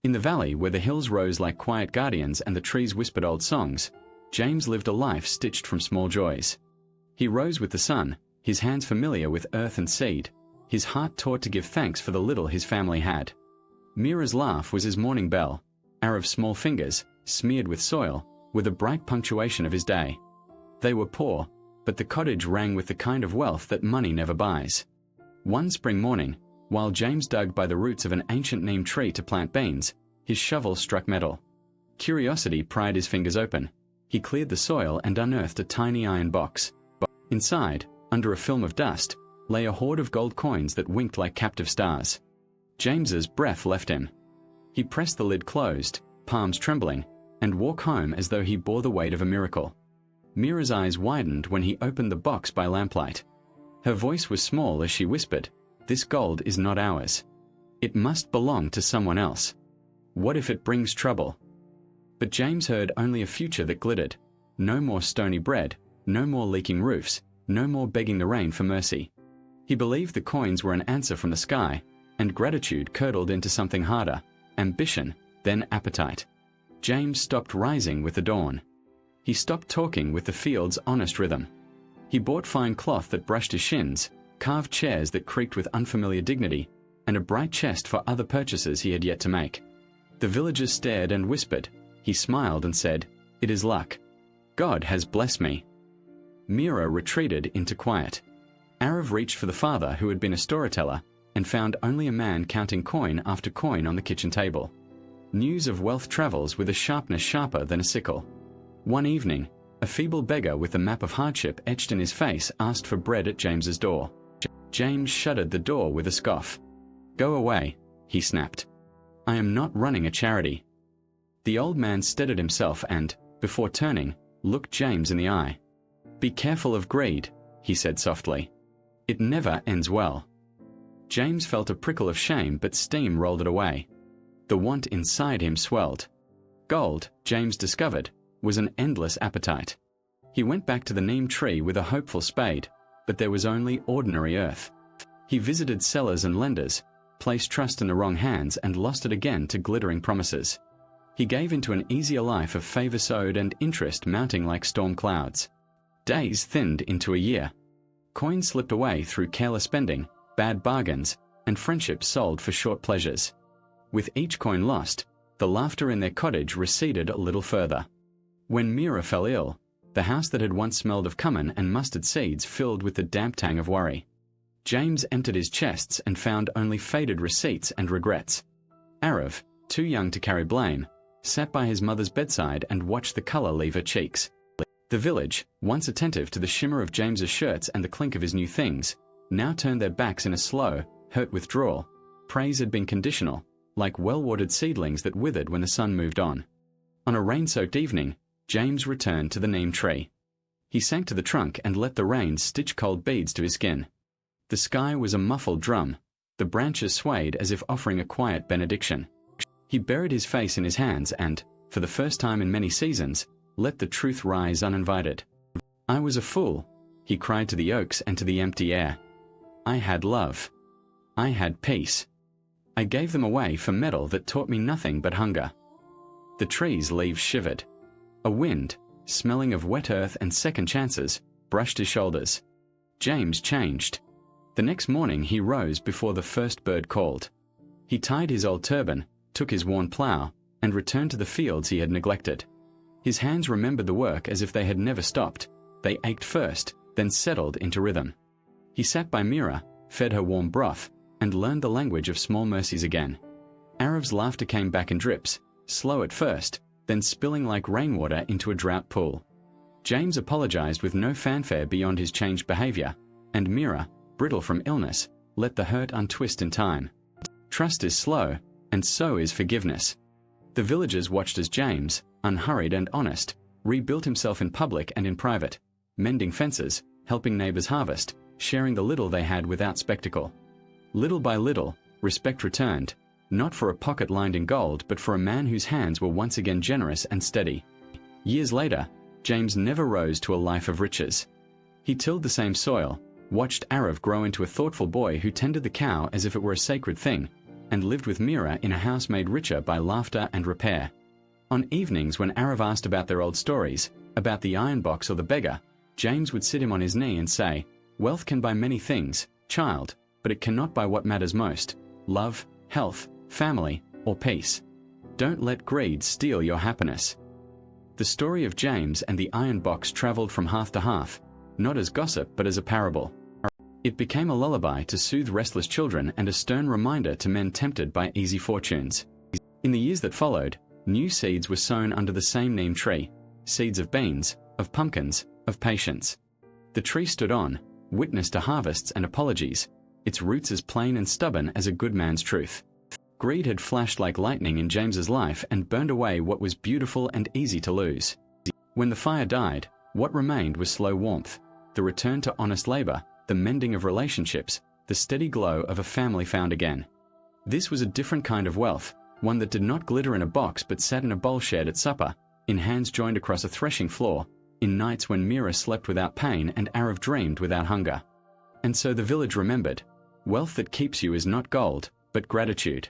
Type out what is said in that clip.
In the valley where the hills rose like quiet guardians and the trees whispered old songs, James lived a life stitched from small joys. He rose with the sun, his hands familiar with earth and seed, his heart taught to give thanks for the little his family had. Mira's laugh was his morning bell. Arav's small fingers, smeared with soil, were the bright punctuation of his day. They were poor, but the cottage rang with the kind of wealth that money never buys. One spring morning, while James dug by the roots of an ancient neem tree to plant beans, his shovel struck metal. Curiosity pried his fingers open. He cleared the soil and unearthed a tiny iron box. Inside, under a film of dust, lay a hoard of gold coins that winked like captive stars. James's breath left him. He pressed the lid closed, palms trembling, and walked home as though he bore the weight of a miracle. Mira's eyes widened when he opened the box by lamplight. Her voice was small as she whispered, "This gold is not ours. It must belong to someone else. What if it brings trouble?" But James heard only a future that glittered. No more stony bread, no more leaking roofs, no more begging the rain for mercy. He believed the coins were an answer from the sky, and gratitude curdled into something harder, ambition, then appetite. James stopped rising with the dawn. He stopped talking with the field's honest rhythm. He bought fine cloth that brushed his shins, carved chairs that creaked with unfamiliar dignity, and a bright chest for other purchases he had yet to make. The villagers stared and whispered. He smiled and said, "It is luck. God has blessed me." Mira retreated into quiet. Arav reached for the father who had been a storyteller, and found only a man counting coin after coin on the kitchen table. News of wealth travels with a sharpness sharper than a sickle. One evening, a feeble beggar with a map of hardship etched in his face asked for bread at James's door. James shuttered the door with a scoff. "Go away," he snapped. "I am not running a charity." The old man steadied himself and, before turning, looked James in the eye. "Be careful of greed," he said softly. "It never ends well." James felt a prickle of shame, but steam rolled it away. The want inside him swelled. Gold, James discovered, was an endless appetite. He went back to the neem tree with a hopeful spade, but there was only ordinary earth. He visited sellers and lenders, placed trust in the wrong hands and lost it again to glittering promises. He gave into an easier life of favor sowed and interest mounting like storm clouds. Days thinned into a year. Coins slipped away through careless spending, bad bargains, and friendships sold for short pleasures. With each coin lost, the laughter in their cottage receded a little further. When Mira fell ill, the house that had once smelled of cumin and mustard seeds filled with the damp tang of worry. James emptied his chests and found only faded receipts and regrets. Arav, too young to carry blame, sat by his mother's bedside and watched the color leave her cheeks. The village, once attentive to the shimmer of James's shirts and the clink of his new things, now turned their backs in a slow, hurt withdrawal. Praise had been conditional, like well-watered seedlings that withered when the sun moved on. On a rain-soaked evening, James returned to the neem tree. He sank to the trunk and let the rain stitch cold beads to his skin. The sky was a muffled drum. The branches swayed as if offering a quiet benediction. He buried his face in his hands and, for the first time in many seasons, let the truth rise uninvited. "I was a fool," he cried to the oaks and to the empty air. "I had love. I had peace. I gave them away for metal that taught me nothing but hunger." The trees' leaves shivered. A wind, smelling of wet earth and second chances, brushed his shoulders. James changed. The next morning he rose before the first bird called. He tied his old turban, took his worn plough, and returned to the fields he had neglected. His hands remembered the work as if they had never stopped. They ached first, then settled into rhythm. He sat by Mira, fed her warm broth, and learned the language of small mercies again. Arav's laughter came back in drips, slow at first, then spilling like rainwater into a drought pool. James apologized with no fanfare beyond his changed behavior, and Mira, brittle from illness, let the hurt untwist in time. Trust is slow, and so is forgiveness. The villagers watched as James, unhurried and honest, rebuilt himself in public and in private, mending fences, helping neighbors harvest, sharing the little they had without spectacle. Little by little, respect returned, not for a pocket lined in gold but for a man whose hands were once again generous and steady. Years later, James never rose to a life of riches. He tilled the same soil, watched Arav grow into a thoughtful boy who tended the cow as if it were a sacred thing, and lived with Mira in a house made richer by laughter and repair. On evenings when Arav asked about their old stories, about the iron box or the beggar, James would sit him on his knee and say, "Wealth can buy many things, child, but it cannot buy what matters most: love, health, family, or peace. Don't let greed steal your happiness." The story of James and the iron box traveled from hearth to hearth, not as gossip but as a parable. It became a lullaby to soothe restless children and a stern reminder to men tempted by easy fortunes. In the years that followed, new seeds were sown under the same neem tree, seeds of beans, of pumpkins, of patience. The tree stood on, witness to harvests and apologies, its roots as plain and stubborn as a good man's truth. Greed had flashed like lightning in James's life and burned away what was beautiful and easy to lose. When the fire died, what remained was slow warmth, the return to honest labor, the mending of relationships, the steady glow of a family found again. This was a different kind of wealth, one that did not glitter in a box but sat in a bowl shared at supper, in hands joined across a threshing floor, in nights when Mira slept without pain and Arav dreamed without hunger. And so the village remembered, wealth that keeps you is not gold, but gratitude.